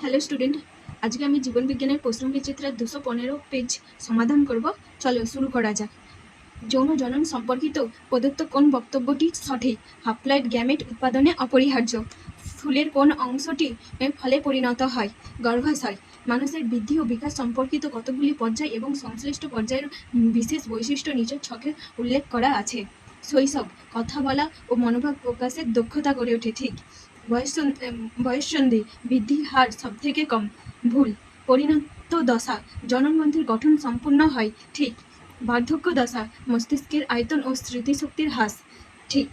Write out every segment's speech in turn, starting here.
Hello student, আজকে আমি জীবনবিজ্ঞানের প্রশ্নবিচিত্রার 215 page সমাধান করব। চলো শুরু করা যাক। যৌন জনন সম্পর্কিত প্রদত্ত কোন বক্তব্যটি সঠিক? হাপ্লয়েড গ্যামেট উৎপাদনে অপরিহার্য। ফুলের কোন অংশটি ফলে পরিণত হয়? গর্ভাশয়। মানুষের বৃদ্ধি ও বিকাশ সম্পর্কিত কতগুলি পর্যায় এবং সংশ্লিষ্ট পর্যায়ের বিশেষ বৈশিষ্ট্য নিচের ছকে উল্লেখ করা আছে। শৈশব, কথা বলা ও মনোভাব প্রকাশের দক্ষতা গড়ে ওঠে। ঠিক। বয়ঃসন্ধি, বৃদ্ধির হার সবথেকে কম। ভুল। পরিণত দশা, জননগ্রন্থির গঠন সম্পূর্ণ হয়। ঠিক। বার্ধক্য দশা, মস্তিষ্কের আয়তন ও স্মৃতিশক্তির হ্রাস। ঠিক।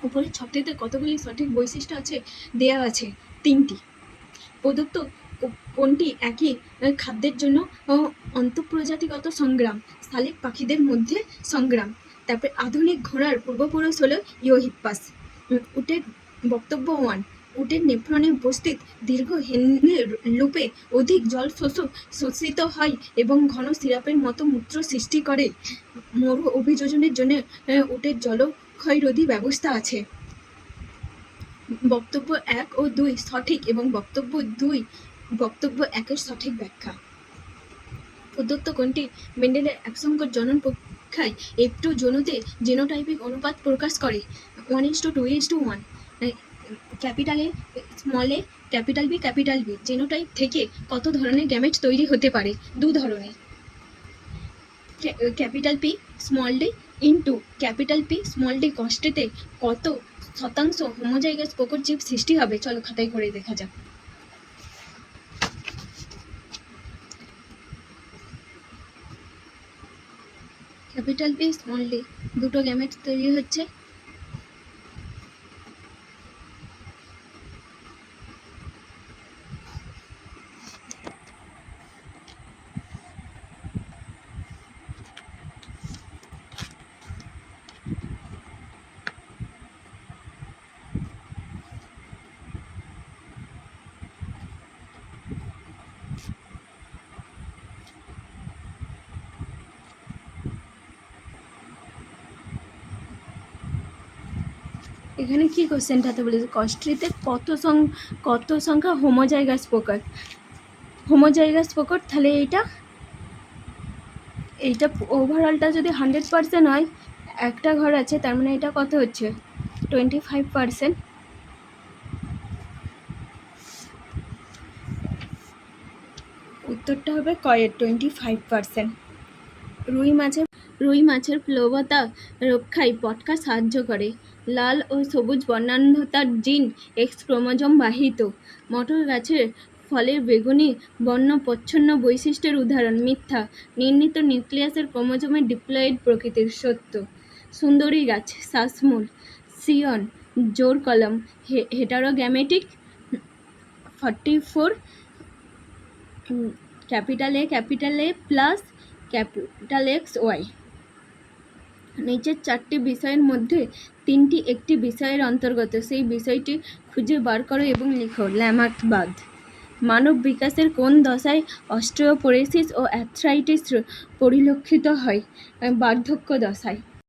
উপরের ছকটিতে কতগুলি সঠিক বৈশিষ্ট্য আছে দেয়া আছে? 3টি। প্রদত্ত কোনটি একই খাদ্যের জন্য আন্তঃপ্রজাতিগত সংগ্রাম? শালিক পাখিদের মধ্যে সংগ্রাম। তারপরে আধুনিক ঘোড়ার পূর্বপুরুষ হলো ইওহিপ্পাস। উটের বক্তব্য 1, উটের নেফ্রনে উপস্থিত দীর্ঘ হেনরির লুপে অধিক জল শোষিত হয় এবং ঘন সিরাপের মতো মূত্র সৃষ্টি করে। মরু অভিযোজনের জন্য উটের জলক্ষয়রোধী ব্যবস্থা আছে। বক্তব্য 1 ও 2 সঠিক এবং বক্তব্য 1-এর সঠিক ব্যাখ্যা। প্রদত্ত কোনটি মেন্ডেলের একসঙ্কট জনন প্রক্রিয়ায় F2 যৌনতে জিনোটাইপিক অনুপাত প্রকাশ করে? 1:2:1। Capital A, small a, capital B, capital B genotype থেকে কত ধরনের গ্যামেট তৈরি হতে পারে? 2 ধরনের। Capital P small d into capital P small d কষ্টেতে কত শতাংশ হোমোজাইগাস প্রকট জীব সৃষ্টি হবে? চলো খাতায় করে দেখা যাক। ক্যাপিটাল পি স্মল ডি দুটো গ্যামেট তৈরি হচ্ছে। এখানে কি কোশ্চেনটাতে বলেছে? কস্ট্রিতে কত সংখ্যা হোমোজাইগাস প্রকট। তাহলে এইটা ওভারঅলটা যদি 100% হয়, একটা ঘর আছে, তার মানে এটা কত হচ্ছে? 25%। উত্তরটা হবে কয়ের 25%। রুই মাছের প্লবতা রক্ষায় পটকা সাহায্য করে। লাল ও সবুজ বর্ণাঢ্যতার জিন এক্স ক্রোমোজোম বাহিত। মটর গাছের ফলের বেগুনি বর্ণ প্রচ্ছন্ন বৈশিষ্ট্যের উদাহরণ। মিথ্যা। নির্ণীত নিউক্লিয়াসের ক্রোমোজোমের ডিপ্লয়েড প্রকৃতির। সত্য। সুন্দরী গাছ, শ্বাসমূল, সিয়ন, জোর কলম, heterogametic. 44 capital A plus capital X Y. নিচের 4টি বিষয়ের মধ্যে 3টি একটি বিষয়ের অন্তর্গত, সেই বিষয়টি খুঁজে বার করো এবং লিখো। ল্যামার্কবাদ। মানব বিকাশের কোন দশায় অস্টিওপোরোসিস ও অ্যাথরাইটিস পরিলক্ষিত হয়? বার্ধক্য দশায়।